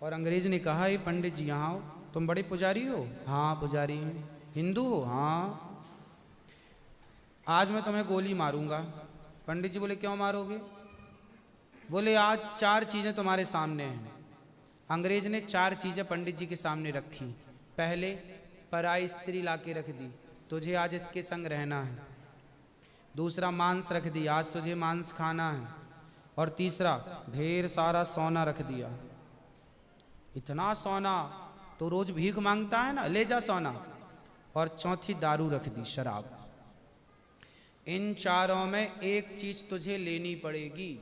और अंग्रेज ने कहा, ये पंडित जी यहाँ आओ, तुम बड़े पुजारी हो? हाँ पुजारी हूँ। हिंदू हो? हाँ। आज मैं तुम्हें गोली मारूंगा। पंडित जी बोले, क्यों मारोगे? बोले, आज 4 चीजें तुम्हारे सामने हैं। अंग्रेज ने 4 चीजें पंडित जी के सामने रखी। पहले, पराई स्त्री लाके रख दी, तुझे आज इसके संग रहना है। दूसरा, मांस रख दिया, आज तुझे मांस खाना है। और तीसरा, ढेर सारा सोना रख दिया। इतना सोना तो रोज भीख मांगता है ना, ले जा सोना। और चौथी, दारू रख दी, शराब। इन चारों में एक चीज तुझे लेनी पड़ेगी,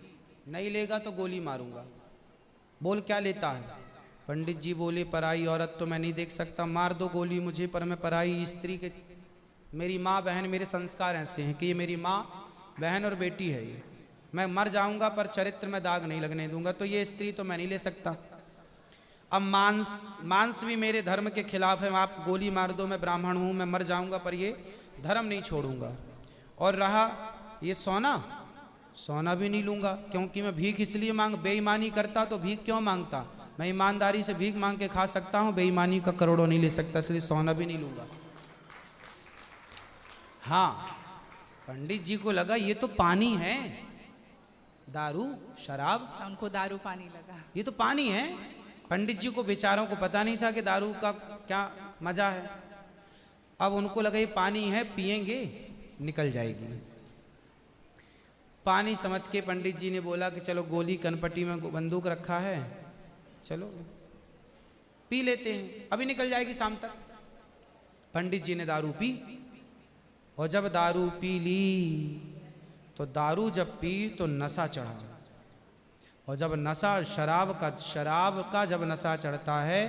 नहीं लेगा तो गोली मारूंगा। बोल क्या लेता है? पंडित जी बोले, पराई औरत तो मैं नहीं देख सकता, मार दो गोली मुझे, पर मैं पराई स्त्री के, मेरी माँ बहन, मेरे संस्कार ऐसे हैं कि ये मेरी माँ बहन और बेटी है, ये मैं मर जाऊंगा पर चरित्र में दाग नहीं लगने दूंगा, तो ये स्त्री तो मैं नहीं ले सकता। अब मांस भी मेरे धर्म के खिलाफ है, आप गोली मार दो, मैं ब्राह्मण हूँ, मैं मर जाऊंगा पर ये धर्म नहीं छोड़ूंगा। और रहा ये सोना भी नहीं लूंगा, क्योंकि मैं भीख इसलिए बेईमानी करता तो भीख क्यों मांगता? मैं ईमानदारी से भीख मांग के खा सकता हूँ, बेईमानी का करोड़ों नहीं ले सकता, इसलिए सोना भी नहीं लूंगा। हाँ, पंडित जी को लगा ये तो पानी है, दारू शराब। उनको दारू पानी लगा, ये तो पानी है। पंडित जी को बेचारों को पता नहीं था कि दारू का क्या मजा है। अब उनको लगा ये पानी है, पिएंगे निकल जाएगी। पानी समझ के पंडित जी ने बोला कि चलो, गोली कनपट्टी में बंदूक रखा है, चलो पी लेते हैं, अभी निकल जाएगी शाम तक। पंडित जी ने दारू पी, और जब दारू पी ली तो दारू जब पी तो नशा चढ़ा। और जब नशा शराब का जब नशा चढ़ता है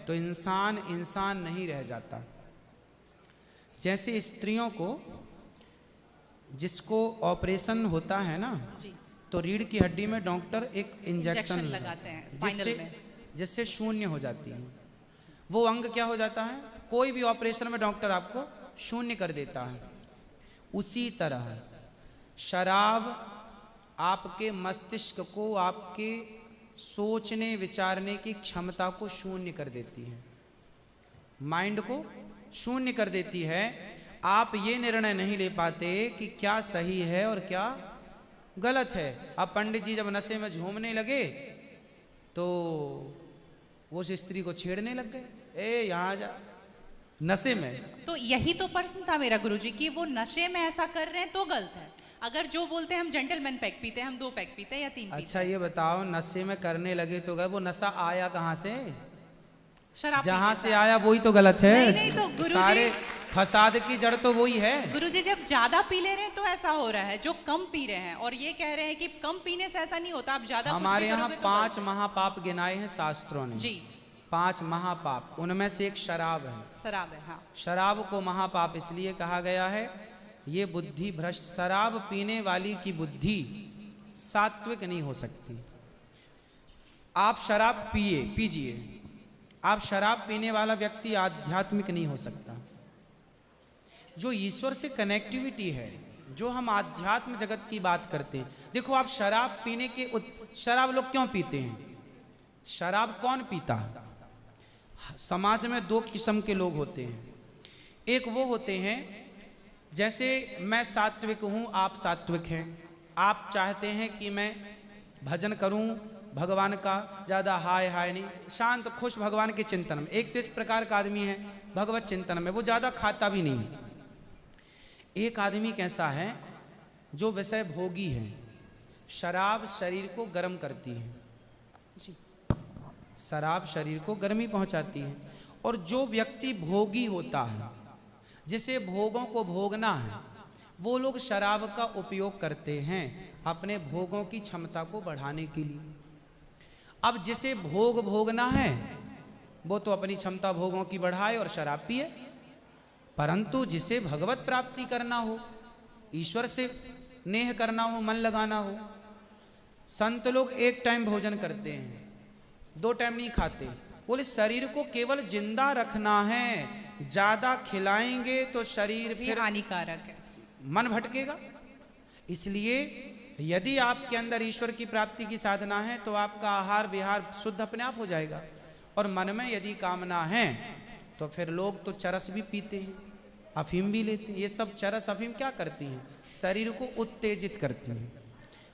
तो इंसान नहीं रह जाता। जैसे स्त्रियों को, जिसको ऑपरेशन होता है ना, तो रीढ़ की हड्डी में डॉक्टर एक इंजेक्शन लगाते हैं स्पाइनल में, जिससे शून्य हो जाती है। वो अंग क्या हो जाता है? कोई भी ऑपरेशन में डॉक्टर आपको शून्य कर देता है। उसी तरह शराब आपके मस्तिष्क को, आपके सोचने विचारने की क्षमता को शून्य कर देती है, माइंड को शून्य कर देती है। आप ये निर्णय नहीं ले पाते कि क्या सही है और क्या गलत है। अब पंडित जी जब नशे में झूमने लगे तो वो उस स्त्री को छेड़ने लग गए, ए यहाँ जा, नशे में। तो यही तो प्रश्न था मेरा गुरुजी कि वो नशे में ऐसा कर रहे हैं तो गलत है। अगर जो बोलते हैं हम जेंटलमैन पैक पीते हैं, हम 2 पैक पीते हैं या 3 पीते अच्छा ये बताओ, नशे में करने लगे तो गए, वो नशा आया कहाँ से? शराब जहाँ से आया वही तो गलत है। नहीं तो गुरुजी, सारे फसाद की जड़ तो वही है। गुरुजी जब ज्यादा पी ले रहे हैं तो ऐसा हो रहा है, जो कम पी रहे हैं और ये कह रहे हैं कि कम पीने से ऐसा नहीं होता, आप ज्यादा हमारे यहाँ 5 महापाप गिनाए हैं शास्त्रों ने जी। 5 महापाप, उनमें से एक शराब है। शराब है, हाँ। शराब को महापाप इसलिए कहा गया है, ये बुद्धि भ्रष्ट, शराब पीने वाली की बुद्धि सात्विक नहीं हो सकती। आप शराब पीजिए, आप शराब पीने वाला व्यक्ति आध्यात्मिक नहीं हो सकता। जो ईश्वर से कनेक्टिविटी है, जो हम आध्यात्म जगत की बात करते हैं, देखो आप शराब पीने के शराब लोग क्यों पीते हैं? शराब कौन पीता है? समाज में 2 किस्म के लोग होते हैं। एक वो होते हैं, जैसे मैं सात्विक हूं, आप सात्विक हैं, आप चाहते हैं कि मैं भजन करूं भगवान का, ज़्यादा हाय नहीं, शांत खुश भगवान के चिंतन में। एक तो इस प्रकार का आदमी है भगवत चिंतन में, वो ज़्यादा खाता भी नहीं। एक आदमी कैसा है जो विषय भोगी है। शराब शरीर को गर्म करती है, शराब शरीर को गर्मी पहुंचाती है। और जो व्यक्ति भोगी होता है, जिसे भोगों को भोगना है, वो लोग शराब का उपयोग करते हैं अपने भोगों की क्षमता को बढ़ाने के लिए। अब जिसे भोगना है वो तो अपनी क्षमता भोगों की बढ़ाए और शराब पिए, परंतु जिसे भगवत प्राप्ति करना हो, ईश्वर से नेह करना हो, मन लगाना हो, संत लोग 1 टाइम भोजन करते हैं, 2 टाइम नहीं खाते। बोले शरीर को केवल जिंदा रखना है, ज्यादा खिलाएंगे तो शरीर फिर हानिकारक है, मन भटकेगा। इसलिए यदि आपके अंदर ईश्वर की प्राप्ति की साधना है तो आपका आहार विहार शुद्ध अपने आप हो जाएगा। और मन में यदि कामना है तो फिर लोग तो चरस भी पीते हैं, अफीम भी लेते हैं। ये सब चरस अफीम क्या करती हैं? शरीर को उत्तेजित करती हैं।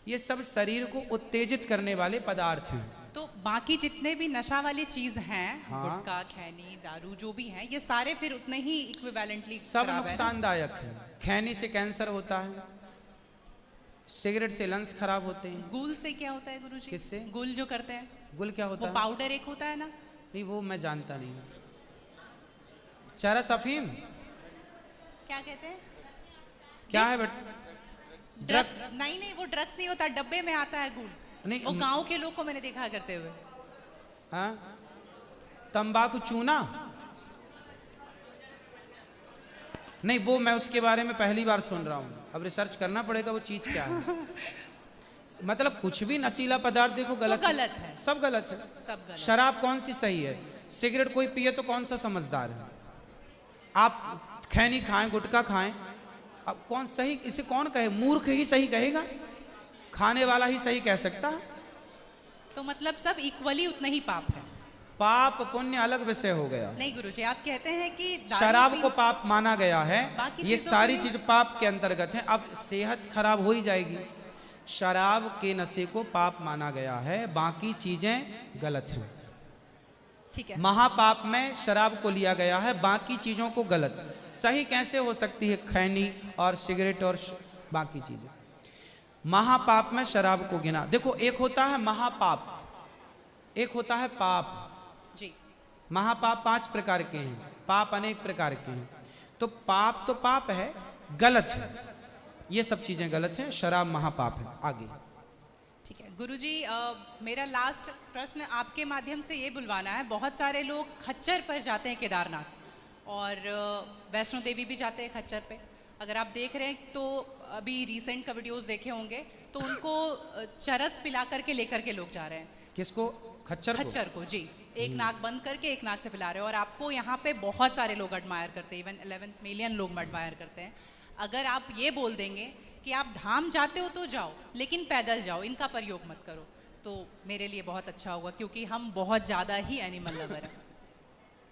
ये सब शरीर को उत्तेजित करने वाले पदार्थ हैं। तो बाकी जितने भी नशा वाली चीज हैं, हाँ। गुटखा, खैनी, दारू जो भी हैं, ये सारे फिर उतने ही इक्विवेलेंटली सब नुकसानदायक है। खैनी से कैंसर होता है, सिगरेट से लंग्स खराब होते हैं। गुल से क्या होता है गुरुजी? किससे? गुल जो करते हैं, गुल क्या होता वो है? पाउडर एक होता है ना? नहीं, वो मैं जानता नहीं। चरस अफीम क्या कहते हैं? क्या है बेटा? ड्रग्स? नहीं नहीं, वो ड्रग्स नहीं होता, डब्बे में आता है गुल। नहीं, वो गांव के लोग को मैंने देखा करते हुए। हाँ, तंबाकू चूना? नहीं, वो मैं उसके बारे में पहली बार सुन रहा हूँ, अब रिसर्च करना पड़ेगा वो चीज क्या है। मतलब कुछ भी नशीला पदार्थ देखो गलत तो गलत है, सब गलत है। सब गलत। शराब कौन सी सही है? सिगरेट कोई पिए तो कौन सा समझदार है? आप खैनी खाएं, गुटखा खाएं, अब कौन सही? इसे कौन कहे? मूर्ख ही सही कहेगा, खाने वाला ही सही कह सकता है। तो मतलब सब इक्वली उतना ही पाप है। पाप पुण्य अलग विषय हो गया। नहीं गुरुजी, आप कहते हैं कि दारू शराब को पी- पाप माना गया है, बाकी ये चीजों सारी को- चीज पाप के अंतर्गत है। अब सेहत खराब हो ही जाएगी। शराब के नशे को पाप माना गया है, बाकी चीजें गलत हैं। ठीक है। महापाप में शराब को लिया गया है, बाकी चीजों को गलत। सही कैसे हो सकती है खैनी और सिगरेट और बाकी चीजें? महापाप में शराब को गिना। देखो, एक होता है महापाप, एक होता है पाप। जी। महापाप 5 प्रकार के हैं, पाप अनेक प्रकार के हैं। तो पाप है, गलत है, ये सब चीजें गलत हैं। शराब महापाप है। आगे ठीक है गुरुजी, मेरा लास्ट प्रश्न आपके माध्यम से ये बुलवाना है। बहुत सारे लोग खच्चर पर जाते हैं केदारनाथ, और वैष्णो देवी भी जाते हैं खच्चर पे। अगर आप देख रहे हैं तो अभी रिसेंट का वीडियोस देखे होंगे, तो उनको चरस पिला करके लेकर के लोग जा रहे हैं। किसको? खच्चर को जी, एक नाक बंद करके एक नाक से पिला रहे हैं। और आपको यहाँ पे बहुत सारे लोग एडमायर करते हैं, इवन 11 मिलियन लोग एडमायर करते हैं। अगर आप ये बोल देंगे कि आप धाम जाते हो तो जाओ, लेकिन पैदल जाओ, इनका प्रयोग मत करो, तो मेरे लिए बहुत अच्छा होगा, क्योंकि हम बहुत ज़्यादा ही एनिमल लवर हैं।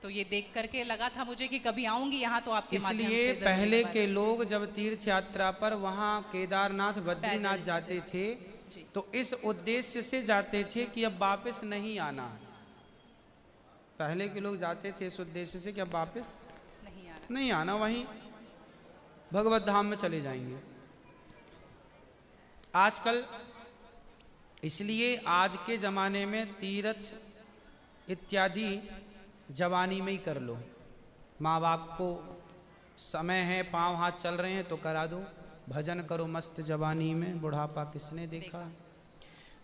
तो ये देख करके लगा था मुझे कि कभी आऊंगी यहाँ तो आपके माध्यम से इसलिए जरूर पहले एक बार- के लोग जब तीर्थ यात्रा पर वहाँ केदारनाथ बद्रीनाथ पैदल जाते थे, जी। तो इस उद्देश्य से जाते थे कि अब वापस नहीं आना। पहले के लोग जाते थे इस उद्देश्य से कि अब वापस नहीं आ रहा। नहीं आना, वहीं भगवत धाम में चले जाएंगे। आजकल इसलिए आज के जमाने में तीर्थ इत्यादि जवानी में ही कर लो। माँ बाप को समय है, पाँव हाथ चल रहे हैं तो करा दो, भजन करो मस्त जवानी में, बुढ़ापा किसने देखा।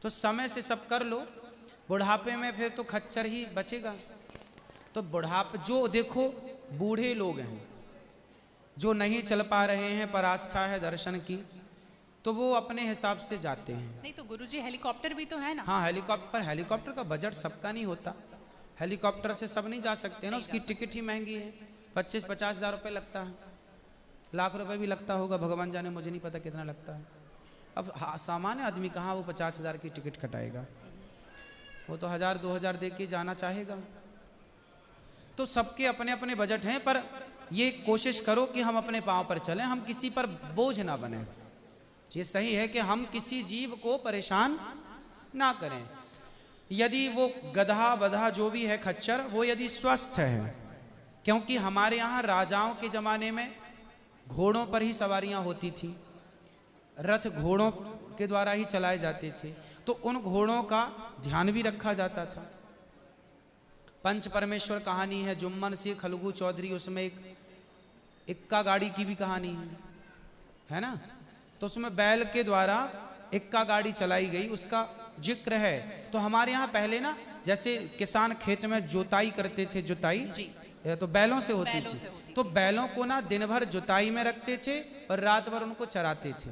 तो समय से सब कर लो, बुढ़ापे में फिर तो खच्चर ही बचेगा। तो बुढ़ापे जो देखो, बूढ़े लोग हैं जो नहीं चल पा रहे हैं, पर आस्था है दर्शन की, तो वो अपने हिसाब से जाते हैं। नहीं तो गुरुजी, हेलीकॉप्टर भी तो है ना? हाँ, हेलीकॉप्टर का बजट सबका नहीं होता। हेलीकॉप्टर से सब नहीं जा सकते ना, उसकी टिकट ही महंगी है, 25-50 हज़ार रुपये लगता है, लाख रुपए भी लगता होगा, भगवान जाने, मुझे नहीं पता कितना लगता है। अब सामान्य आदमी कहाँ वो 50 हज़ार की टिकट कटाएगा, वो तो 1000-2000 दे के जाना चाहेगा। तो सबके अपने अपने बजट हैं, पर ये कोशिश करो कि हम अपने पाँव पर चलें, हम किसी पर बोझ ना बने। ये सही है कि हम किसी जीव को परेशान ना करें। यदि वो गधा वधा जो भी है खच्चर, वो यदि स्वस्थ है, क्योंकि हमारे यहाँ राजाओं के ज़माने में घोड़ों पर ही सवारियाँ होती थी, रथ घोड़ों के द्वारा ही चलाए जाते थे, तो उन घोड़ों का ध्यान भी रखा जाता था। पंच परमेश्वर कहानी है, जुम्मन सिंह खलगू चौधरी, उसमें एक इक्का गाड़ी की भी कहानी है ना। तो उसमें बैल के द्वारा इक्का गाड़ी चलाई गई, उसका जिक्र है। तो हमारे यहाँ पहले ना, जैसे किसान खेत में जोताई करते थे, जुताई जी। तो बैलों से होती बैलों थी, से होती तो बैलों को ना दिन भर जुताई में रखते थे और रात भर उनको चराते थे।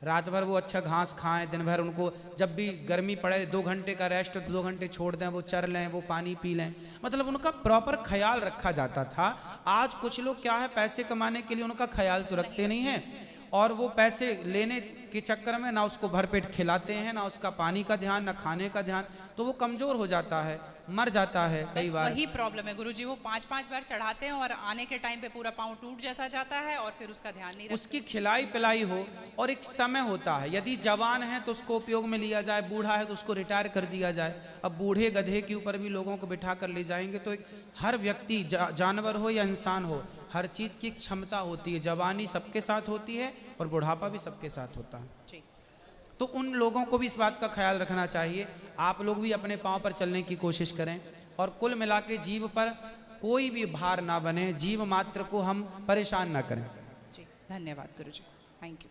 रात भर वो अच्छा घास खाएं, दिन भर उनको जब भी गर्मी पड़े 2 घंटे का रेस्ट, 2 घंटे छोड़ दें, वो चर लें, वो पानी पी लें, मतलब उनका प्रॉपर ख्याल रखा जाता था। आज कुछ लोग क्या है, पैसे कमाने के लिए उनका ख्याल तो रखते नहीं है, और वो पैसे लेने के चक्कर में ना उसको भरपेट खिलाते हैं, ना उसका पानी का ध्यान, ना खाने का ध्यान, तो वो कमजोर हो जाता है, मर जाता है कई बार। वही प्रॉब्लम है गुरुजी, वो 5-5 बार चढ़ाते हैं और आने के टाइम पे पूरा पाँव टूट जैसा जाता है और फिर उसका ध्यान नहीं रखते। उसकी खिलाई पिलाई हो और एक समय होता है, यदि जवान है तो उसको उपयोग में लिया जाए, बूढ़ा है तो उसको रिटायर कर दिया जाए। अब बूढ़े गधे के ऊपर भी लोगों को बिठा कर ले जाएंगे तो एक हर व्यक्ति जानवर हो या इंसान हो, हर चीज की क्षमता होती है। जवानी सबके साथ होती है और बुढ़ापा भी सबके साथ होता है। जी। तो उन लोगों को भी इस बात का ख्याल रखना चाहिए। आप लोग भी अपने पांव पर चलने की कोशिश करें और कुल मिला के जीव पर कोई भी भार ना बने, जीव मात्र को हम परेशान ना करें। जी, धन्यवाद गुरुजी, थैंक यू।